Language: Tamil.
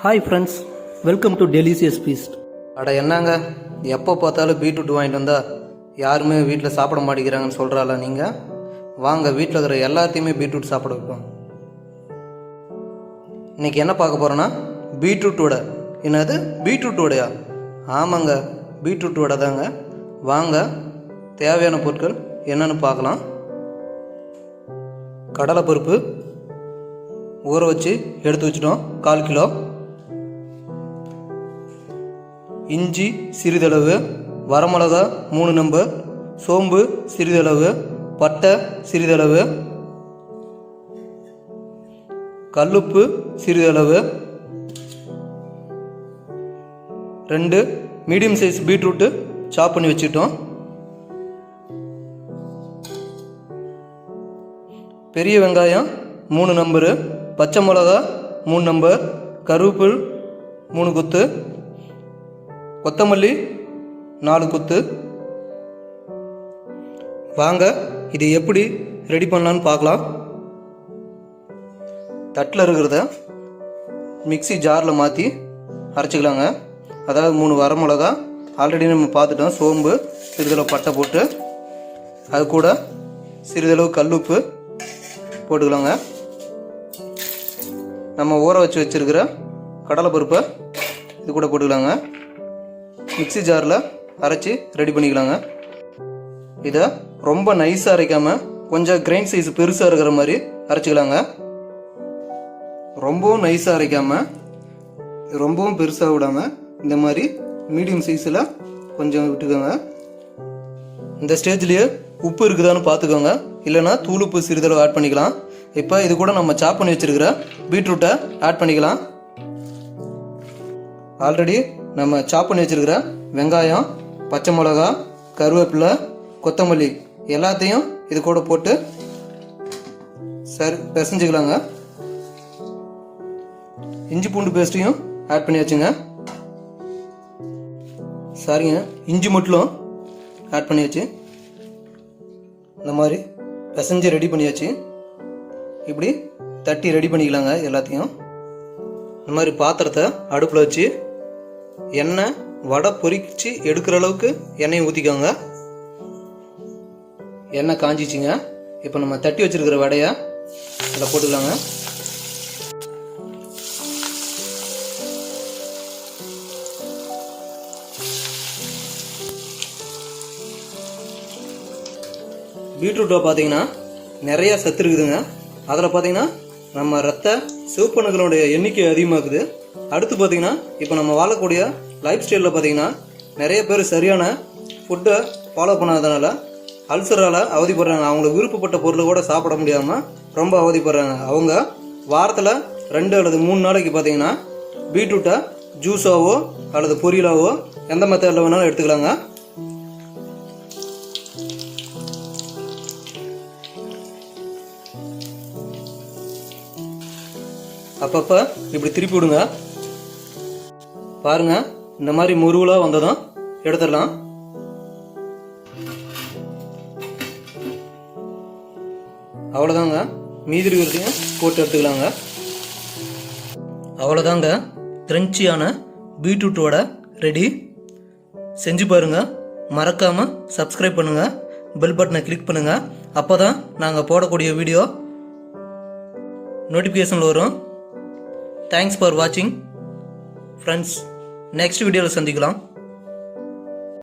Hi friends, welcome to delicious feast. அட என்னங்க, எப்போ பார்த்தாலும் பீட்ரூட் வாங்கிட்டு வந்தால் யாருமே வீட்டில் சாப்பிட மாட்டேங்கிறாங்கன்னு சொல்கிறால நீங்கள். வாங்க, வீட்டில் இருக்கிற எல்லாத்தையுமே பீட்ரூட் சாப்பிட வைப்போம். இன்றைக்கி என்ன பார்க்க போகிறோன்னா பீட்ரூட் வடை. என்னது, பீட்ரூட் வடையா? ஆமாங்க, பீட்ரூட் வடை தாங்க. வாங்க, தேவையான பொருட்கள் என்னென்னு பார்க்கலாம். கடலைப்பருப்பு ஊற வச்சு எடுத்து வச்சிட்டோம் 1/4 கிலோ. இஞ்சி சிறிதளவு, வரமிளகா 3 நம்பர், சோம்பு சிறிதளவு, பட்டை சிறிதளவு, கல்லுப்பு சிறிதளவு, 2 மீடியம் சைஸ் பீட்ரூட்டு சாப் பண்ணி வச்சுட்டோம். பெரிய வெங்காயம் 3 நம்பரு, பச்சை மிளகா 3 நம்பர், கருவேப்பில் 3 கொத்து, கொத்தமல்லி 4 கொத்து. வாங்க, இது எப்படி ரெடி பண்ணலான்னு பார்க்கலாம். தட்டில் இருக்கிறத மிக்ஸி ஜாரில் மாற்றி அரைச்சிக்கலாங்க. அதாவது 3 வரமிளகா ஆல்ரெடி நம்ம பார்த்துட்டோம். சோம்பு சிறிதளவு, பட்டை போட்டு அது கூட சிறிதளவு கல்லுப்பு போட்டுக்கலாங்க. நம்ம ஊற வச்சு வச்சுருக்கிற கடலைப்பருப்பை இது கூட போட்டுக்கலாங்க. மிக்ஸி ஜாரில் அரைச்சி ரெடி பண்ணிக்கலாங்க. இதை ரொம்ப நைஸாக அரைக்காமல் கொஞ்சம் கிரைண்ட் சைஸ் பெருசாக இருக்கிற மாதிரி அரைச்சிக்கலாங்க. ரொம்பவும் நைஸாக அரைக்காமல் ரொம்பவும் பெருசாக விடாமல் இந்த மாதிரி மீடியம் சைஸில் கொஞ்சம் விட்டுக்கோங்க. இந்த ஸ்டேஜ்லேயே உப்பு இருக்குதான்னு பார்த்துக்கோங்க, இல்லைனா தூளுப்பு சிறிதளவு ஆட் பண்ணிக்கலாம். இப்போ இது கூட நம்ம சாப் பண்ணி வச்சுருக்கிற பீட்ரூட்டை ஆட் பண்ணிக்கலாம். ஆல்ரெடி நம்ம சாப் பண்ணி வச்சுருக்கிற வெங்காயம், பச்சை மிளகா, கருவேப்பிலை, கொத்தமல்லி எல்லாத்தையும் இது கூட போட்டு சரி பிசைஞ்சிக்கலாங்க. இஞ்சி பூண்டு பேஸ்ட்டையும் ஆட் பண்ணி வச்சுங்க. சரிங்க, இஞ்சி மட்டும் ஆட் பண்ணியாச்சு. இந்த மாதிரி பிசைஞ்சு ரெடி பண்ணியாச்சு. இப்படி தட்டி ரெடி பண்ணிக்கலாங்க எல்லாத்தையும். இந்த மாதிரி பாத்திரத்தை அடுப்பில் வச்சு எண்ணெய் வடை பொரிச்சு எடுக்கிற அளவுக்கு எண்ணெயை ஊற்றிக்கோங்க. எண்ணெய் காஞ்சிச்சிங்க. இப்போ நம்ம தட்டி வச்சுருக்கிற வடையை அதில் போட்டுக்கலாங்க. பீட்ரூட்டில் பார்த்தீங்கன்னா நிறையா சத்து இருக்குதுங்க. அதில் பார்த்தீங்கன்னா நம்ம ரத்த சிவப்பணுக்களுடைய எண்ணிக்கை அதிகமாகுது. அடுத்து பார்த்தீங்கன்னா இப்போ நம்ம வாழக்கூடிய லைஃப் ஸ்டைலில் பார்த்தீங்கன்னா நிறைய பேர் சரியான ஃபுட்டை ஃபாலோ பண்ணாதனால அல்சரால் அவதிப்படுறாங்க. அவங்களுக்கு விருப்பப்பட்ட பொருளை கூட சாப்பிட முடியாமல் ரொம்ப அவதிப்படுறாங்க. அவங்க வாரத்தில் 2 அல்லது 3 நாளைக்கு பார்த்தீங்கன்னா பீட்ரூட்டை ஜூஸாவோ அல்லது பொரியலாவோ எந்த மெத்தடில் வேணாலும் எடுத்துக்கலாங்க. அப்பப்போ இப்படி திருப்பி விடுங்க. பாருங்க, இந்த மாதிரி முருவலாக வந்ததும் எடுத்துடலாம். அவ்வளோதாங்க, மீதி இருக்கிறதையும் போட்டு எடுத்துக்கலாங்க. அவ்வளோதாங்க, கிரன்ச்சியான பீட்ரூட் வடை ரெடி. செஞ்சு பாருங்க. மறக்காமல் சப்ஸ்கிரைப் பண்ணுங்கள், பெல் பட்டனை கிளிக் பண்ணுங்கள். அப்போ தான் நாங்கள் போடக்கூடிய வீடியோ நோட்டிஃபிகேஷனில் வரும். தேங்க்ஸ் ஃபார் வாட்சிங் ஃப்ரெண்ட்ஸ். நெக்ஸ்ட் வீடியோவில் சந்திக்கலாம்.